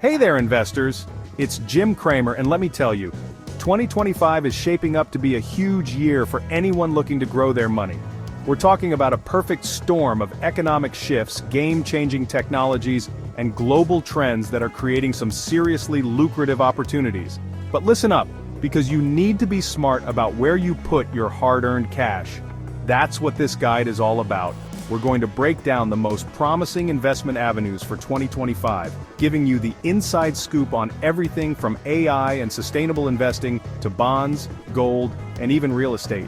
Hey there, investors! It's Jim Cramer, and let me tell you, 2025 is shaping up to be a huge year for anyone looking to grow their money. We're talking about a perfect storm of economic shifts, game-changing technologies, and global trends that are creating some seriously lucrative opportunities. But listen up, because you need to be smart about where you put your hard-earned cash. That's what this guide is all about. We're going to break down the most promising investment avenues for 2025, giving you the inside scoop on everything from AI and sustainable investing to bonds, gold, and even real estate.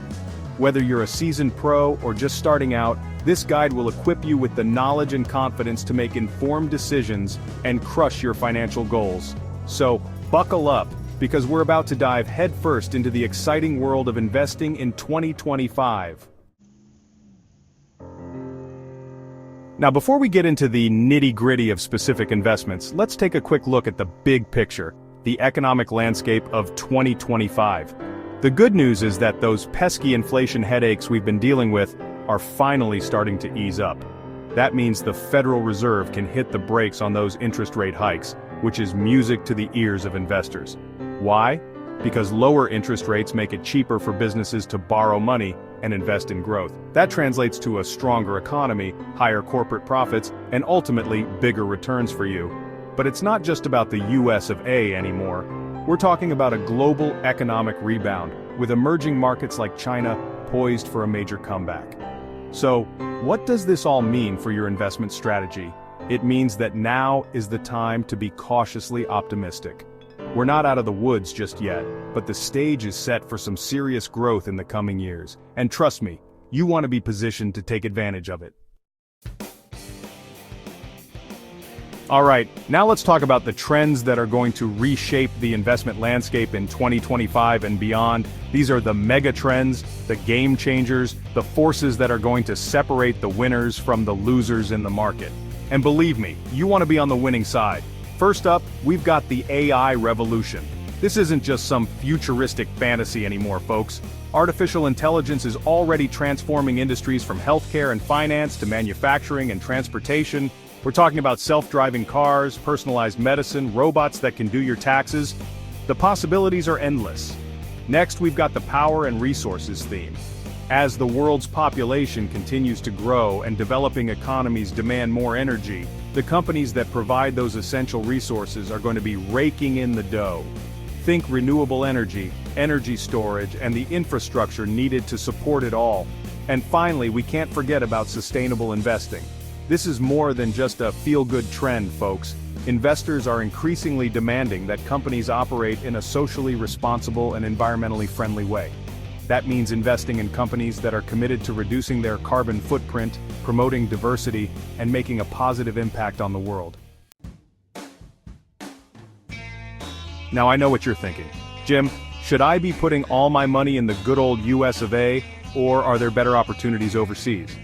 Whether you're a seasoned pro or just starting out, this guide will equip you with the knowledge and confidence to make informed decisions and crush your financial goals. So, buckle up, because we're about to dive headfirst into the exciting world of investing in 2025. Now, before we get into the nitty-gritty of specific investments, let's take a quick look at the big picture, the economic landscape of 2025. The good news is that those pesky inflation headaches we've been dealing with are finally starting to ease up. That means the Federal Reserve can hit the brakes on those interest rate hikes, which is music to the ears of investors. Why? Because lower interest rates make it cheaper for businesses to borrow money and invest in growth. That translates to a stronger economy, higher corporate profits, and ultimately bigger returns for you. But it's not just about the US of A anymore. We're talking about a global economic rebound, with emerging markets like China poised for a major comeback. So, what does this all mean for your investment strategy? It means that now is the time to be cautiously optimistic. We're not out of the woods just yet, but the stage is set for some serious growth in the coming years. And trust me, you want to be positioned to take advantage of it. Alright, now let's talk about the trends that are going to reshape the investment landscape in 2025 and beyond. These are the mega trends, the game changers, the forces that are going to separate the winners from the losers in the market. And believe me, you want to be on the winning side. First up, we've got the AI revolution. This isn't just some futuristic fantasy anymore, folks. Artificial intelligence is already transforming industries from healthcare and finance to manufacturing and transportation. We're talking about self-driving cars, personalized medicine, robots that can do your taxes. The possibilities are endless. Next, we've got the power and resources theme. As the world's population continues to grow and developing economies demand more energy, the companies that provide those essential resources are going to be raking in the dough. Think renewable energy, energy storage, and the infrastructure needed to support it all. And finally, we can't forget about sustainable investing. This is more than just a feel-good trend, folks. Investors are increasingly demanding that companies operate in a socially responsible and environmentally friendly way. That means investing in companies that are committed to reducing their carbon footprint, promoting diversity, and making a positive impact on the world. Now I know what you're thinking. Jim, should I be putting all my money in the good old US of A, or are there better opportunities overseas?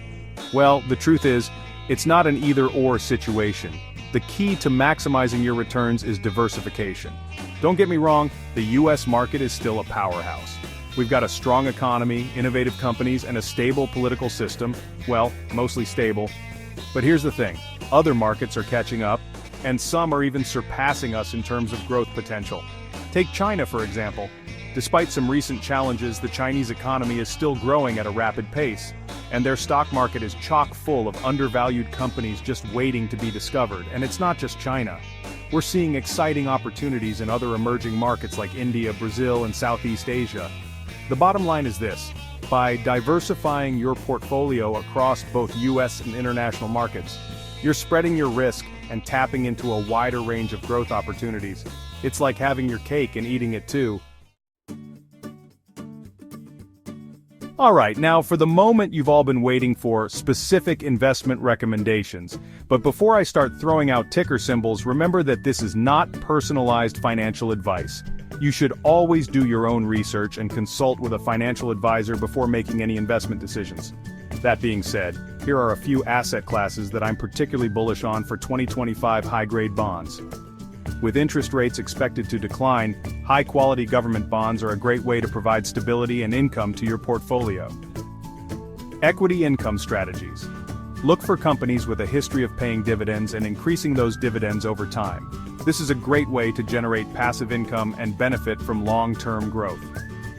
Well, the truth is, it's not an either-or situation. The key to maximizing your returns is diversification. Don't get me wrong, the US market is still a powerhouse. We've got a strong economy, innovative companies, and a stable political system. Well, mostly stable. But here's the thing, other markets are catching up, and some are even surpassing us in terms of growth potential. Take China, for example. Despite some recent challenges, the Chinese economy is still growing at a rapid pace, and their stock market is chock full of undervalued companies just waiting to be discovered. And it's not just China. We're seeing exciting opportunities in other emerging markets like India, Brazil, and Southeast Asia. The bottom line is this: by diversifying your portfolio across both US and international markets, you're spreading your risk and tapping into a wider range of growth opportunities. It's like having your cake and eating it too. Alright, now for the moment you've all been waiting for, specific investment recommendations. But before I start throwing out ticker symbols, remember that this is not personalized financial advice. You should always do your own research and consult with a financial advisor before making any investment decisions. That being said, here are a few asset classes that I'm particularly bullish on for 2025 high-grade bonds. With interest rates expected to decline, high-quality government bonds are a great way to provide stability and income to your portfolio. Equity income strategies. Look for companies with a history of paying dividends and increasing those dividends over time. This is a great way to generate passive income and benefit from long-term growth.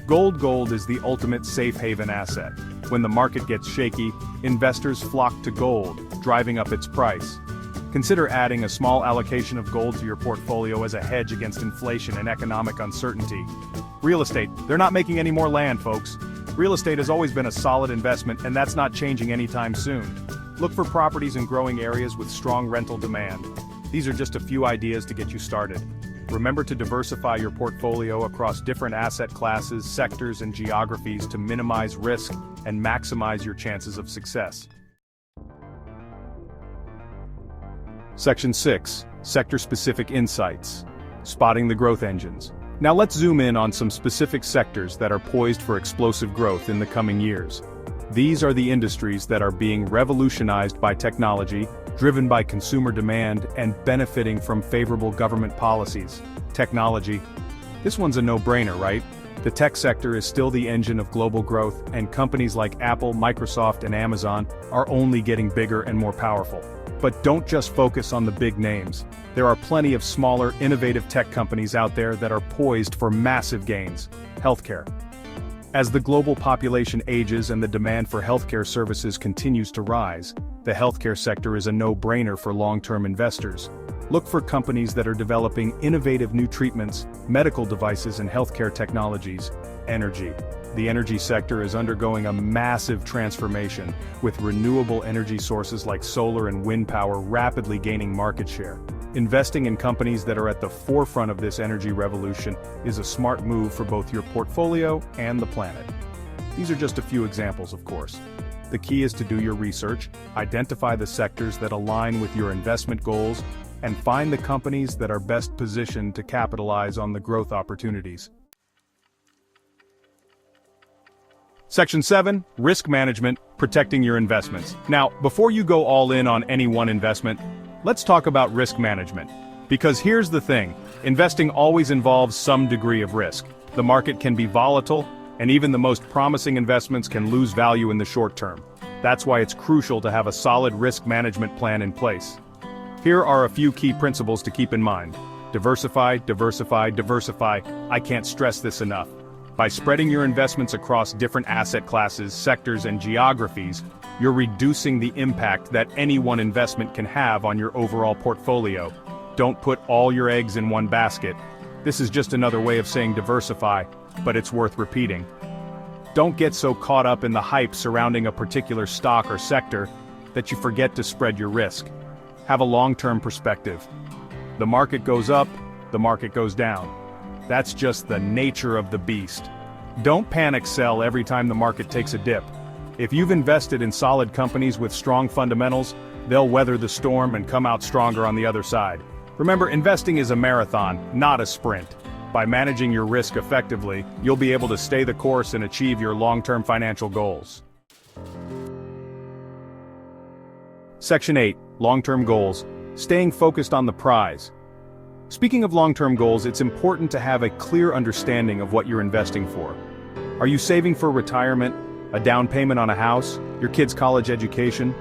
Gold is the ultimate safe haven asset. When the market gets shaky, investors flock to gold, driving up its price. Consider adding a small allocation of gold to your portfolio as a hedge against inflation and economic uncertainty. Real estate, they're not making any more land, folks. Real estate has always been a solid investment, and that's not changing anytime soon. Look for properties in growing areas with strong rental demand. These are just a few ideas to get you started. Remember to diversify your portfolio across different asset classes, sectors, and geographies to minimize risk and maximize your chances of success. Section 6. Sector-specific insights. Spotting the growth engines. Now let's zoom in on some specific sectors that are poised for explosive growth in the coming years. These are the industries that are being revolutionized by technology, driven by consumer demand, and benefiting from favorable government policies. Technology. This one's a no-brainer, right? The tech sector is still the engine of global growth, and companies like Apple, Microsoft, and Amazon are only getting bigger and more powerful. But don't just focus on the big names. There are plenty of smaller, innovative tech companies out there that are poised for massive gains. Healthcare. As the global population ages and the demand for healthcare services continues to rise, the healthcare sector is a no-brainer for long-term investors. Look for companies that are developing innovative new treatments, medical devices, and healthcare technologies. Energy. The energy sector is undergoing a massive transformation, with renewable energy sources like solar and wind power rapidly gaining market share. Investing in companies that are at the forefront of this energy revolution is a smart move for both your portfolio and the planet. These are just a few examples, of course. The key is to do your research, identify the sectors that align with your investment goals, and find the companies that are best positioned to capitalize on the growth opportunities. Section 7. Risk management, protecting your investments. Now, before you go all in on any one investment, let's talk about risk management. Because here's the thing, investing always involves some degree of risk. The market can be volatile, and even the most promising investments can lose value in the short term. That's why it's crucial to have a solid risk management plan in place. Here are a few key principles to keep in mind. Diversify, diversify, diversify. I can't stress this enough. By spreading your investments across different asset classes, sectors, and geographies, you're reducing the impact that any one investment can have on your overall portfolio. Don't put all your eggs in one basket. This is just another way of saying diversify, but it's worth repeating. Don't get so caught up in the hype surrounding a particular stock or sector that you forget to spread your risk. Have a long-term perspective. The market goes up, the market goes down. That's just the nature of the beast. Don't panic sell every time the market takes a dip. If you've invested in solid companies with strong fundamentals, they'll weather the storm and come out stronger on the other side. Remember, investing is a marathon, not a sprint. By managing your risk effectively, you'll be able to stay the course and achieve your long-term financial goals. Section 8. Long-term goals. Staying focused on the prize. Speaking of long-term goals, it's important to have a clear understanding of what you're investing for. Are you saving for retirement, a down payment on a house, your kid's college education?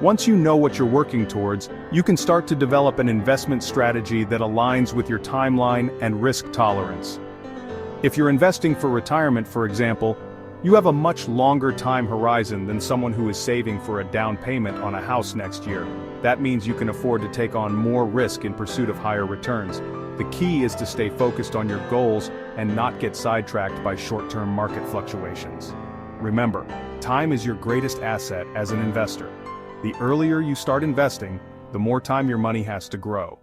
Once you know what you're working towards, you can start to develop an investment strategy that aligns with your timeline and risk tolerance. If you're investing for retirement, for example, you have a much longer time horizon than someone who is saving for a down payment on a house next year. That means you can afford to take on more risk in pursuit of higher returns. The key is to stay focused on your goals and not get sidetracked by short-term market fluctuations. Remember, time is your greatest asset as an investor. The earlier you start investing, the more time your money has to grow.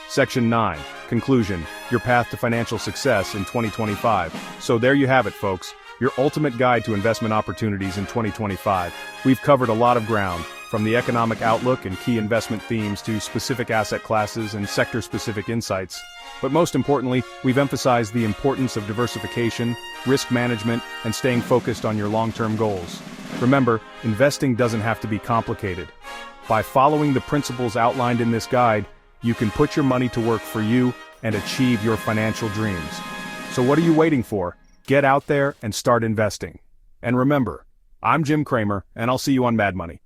Section 9. Conclusion. Your path to financial success in 2025. So there you have it, folks. Your ultimate guide to investment opportunities in 2025. We've covered a lot of ground, from the economic outlook and key investment themes to specific asset classes and sector-specific insights. But most importantly, we've emphasized the importance of diversification, risk management, and staying focused on your long-term goals. Remember, investing doesn't have to be complicated. By following the principles outlined in this guide, you can put your money to work for you and achieve your financial dreams. So what are you waiting for? Get out there and start investing. And remember, I'm Jim Cramer, and I'll see you on Mad Money.